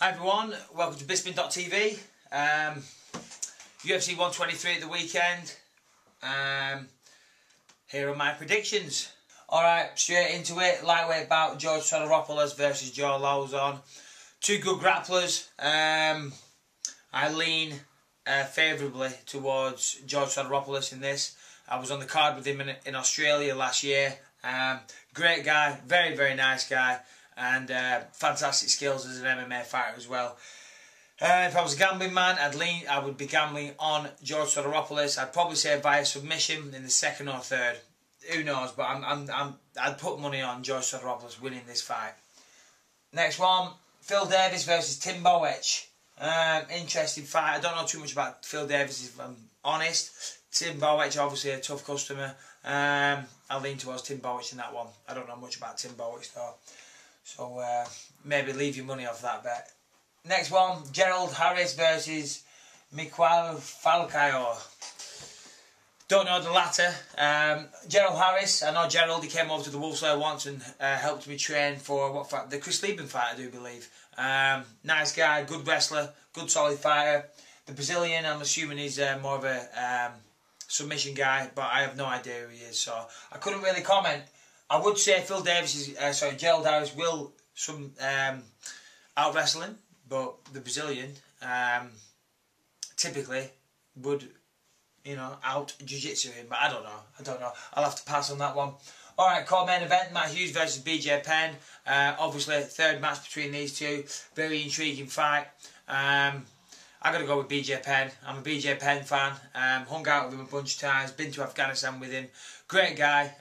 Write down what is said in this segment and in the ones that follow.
Hi everyone, welcome to Bisping.tv. UFC 123 at the weekend. Here are my predictions. Alright, straight into it. Lightweight bout, George Soteropoulos versus Joe Lauzon. Two good grapplers. I lean favourably towards George Soteropoulos in this. I was on the card with him in Australia last year. Great guy, very, very nice guy. And fantastic skills as an MMA fighter as well. If I was a gambling man, I would be gambling on George Soteropoulos. I'd probably say via submission in the second or third. Who knows? But I'd put money on George Soteropoulos winning this fight. Next one, Phil Davis versus Tim Boetsch. Interesting fight. I don't know too much about Phil Davis if I'm honest. Tim Boetsch, obviously a tough customer. I'll lean towards Tim Boetsch in that one. I don't know much about Tim Boetsch though. So maybe leave your money off that bet. Next one, Gerald Harris versus Miguel Falcao. Don't know the latter. Gerald Harris, I know Gerald, he came over to the Wolves Lair once and helped me train for what fight? The Chris Lieben fight, I do believe. Nice guy, good wrestler, good solid fighter. The Brazilian, I'm assuming he's more of a submission guy, but I have no idea who he is, so I couldn't really comment. I would say Phil Davis Gerald Harris will out wrestle him, but the Brazilian typically would, out jiu-jitsu him. But I don't know. I'll have to pass on that one. All right, co-main event: Matt Hughes versus BJ Penn. Obviously, third match between these two. Very intriguing fight. I got to go with BJ Penn. I'm a BJ Penn fan. Hung out with him a bunch of times. Been to Afghanistan with him. Great guy.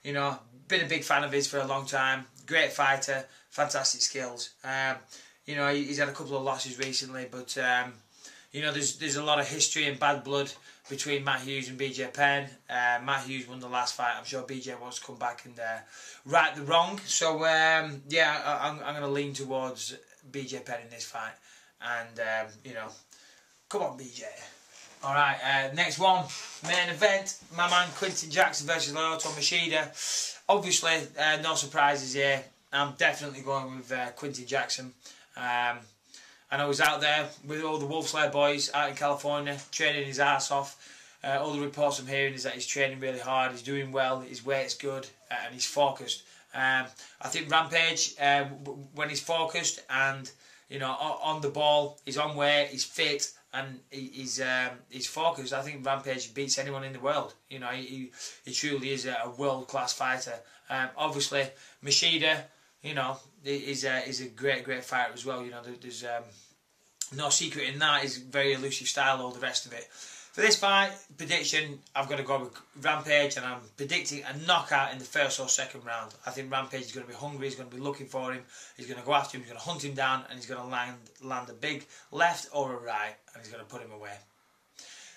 Been a big fan of his for a long time. Great fighter, fantastic skills. He's had a couple of losses recently, but there's a lot of history and bad blood between Matt Hughes and BJ Penn. Matt Hughes won the last fight. I'm sure BJ wants to come back and right the wrong. So I'm going to lean towards BJ Penn in this fight. And come on, BJ. Alright, next one, main event, my man Quinton Jackson versus Lyoto Machida. Obviously, no surprises here. I'm definitely going with Quinton Jackson. I know he's out there with all the Wolves Lair boys out in California, training his ass off. All the reports I'm hearing is that he's training really hard, he's doing well, his weight's good, and he's focused. I think Rampage, when he's focused and on the ball, he's on weight, he's fit, and he's focused, I think Rampage beats anyone in the world. He truly is a world-class fighter. Obviously, Machida, is a great fighter as well. There's no secret in that. He's very elusive style, all the rest of it. For this fight, prediction, I've got to go with Rampage, and I'm predicting a knockout in the first or second round. I think Rampage is going to be hungry, he's going to be looking for him, he's going to go after him, he's going to hunt him down, and he's going to land a big left or a right, and he's going to put him away.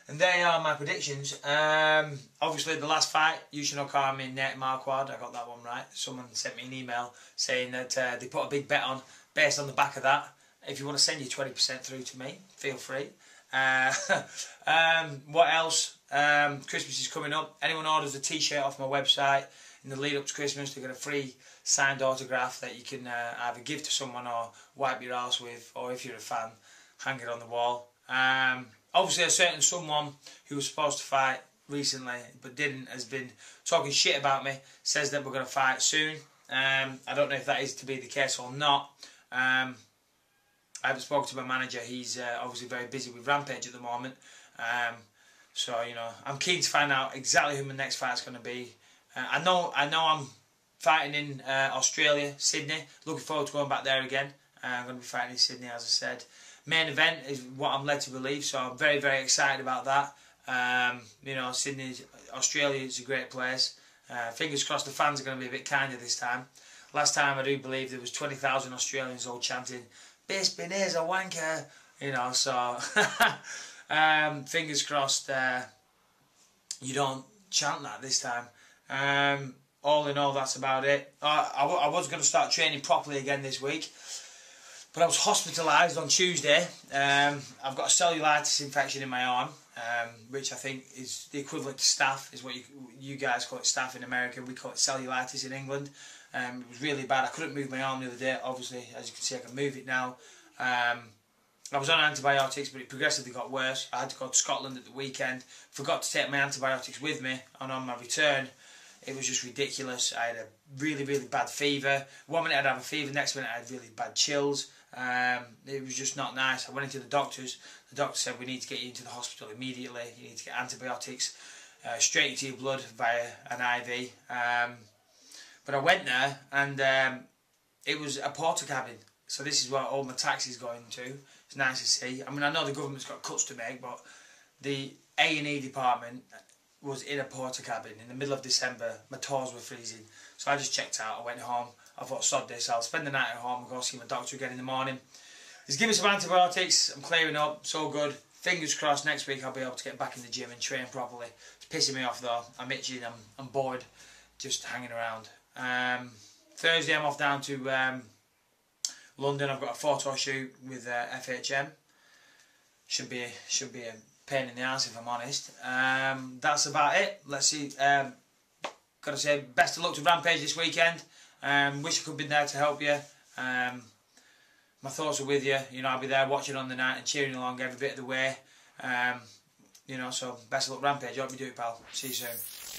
And there are my predictions. Obviously, the last fight, Yushin Okami, Nate Marquardt, I got that one right. Someone sent me an email saying that they put a big bet on based on the back of that. If you want to send your 20% through to me, feel free. What else? Christmas is coming up. Anyone orders a t-shirt off my website in the lead up to Christmas, they get a free signed autograph that you can either give to someone or wipe your arse with, or if you're a fan, hang it on the wall. Obviously a certain someone who was supposed to fight recently but didn't has been talking shit about me, says that we're going to fight soon. I don't know if that is to be the case or not. I haven't spoken to my manager. He's obviously very busy with Rampage at the moment. So I'm keen to find out exactly who my next fight's going to be. I know I'm fighting in Australia, Sydney. Looking forward to going back there again. I'm going to be fighting in Sydney, as I said. Main event is what I'm led to believe, so I'm very, very excited about that. Sydney, Australia is a great place. Fingers crossed the fans are going to be a bit kinder this time. Last time I do believe there was 20,000 Australians all chanting, "Bisping is a wanker," so fingers crossed you don't chant that this time. All in all, that's about it. I was going to start training properly again this week, but I was hospitalised on Tuesday. I've got a cellulitis infection in my arm, which I think is the equivalent to staph, is what you guys call it, staph in America. We call it cellulitis in England. It was really bad. I couldn't move my arm the other day. Obviously, as you can see, I can move it now. I was on antibiotics, but it progressively got worse. I had to go to Scotland at the weekend. Forgot to take my antibiotics with me, and on my return, it was just ridiculous. I had a really, really bad fever. One minute I'd have a fever, next minute I had really bad chills. It was just not nice. I went into the doctors. The doctor said, we need to get you into the hospital immediately. You need to get antibiotics straight into your blood via an IV. But I went there, and it was a porter cabin. So this is what all my taxi's going to. It's nice to see. I mean, I know the government's got cuts to make, but the A&E department was in a porter cabin in the middle of December. My toes were freezing. So I just checked out. I went home. I thought, sod this, I'll spend the night at home and go see my doctor again in the morning. He's given me some antibiotics. I'm clearing up. So good. Fingers crossed next week I'll be able to get back in the gym and train properly. It's pissing me off though. I'm itching. I'm bored just hanging around. Thursday I'm off down to London. I've got a photo shoot with FHM. Should be a pain in the ass if I'm honest. That's about it. Let's see. Gotta say, best of luck to Rampage this weekend. Wish I could have been there to help you. My thoughts are with you. You know, I'll be there watching on the night and cheering along every bit of the way. You know, so best of luck Rampage. Hope you do it, pal. See you soon.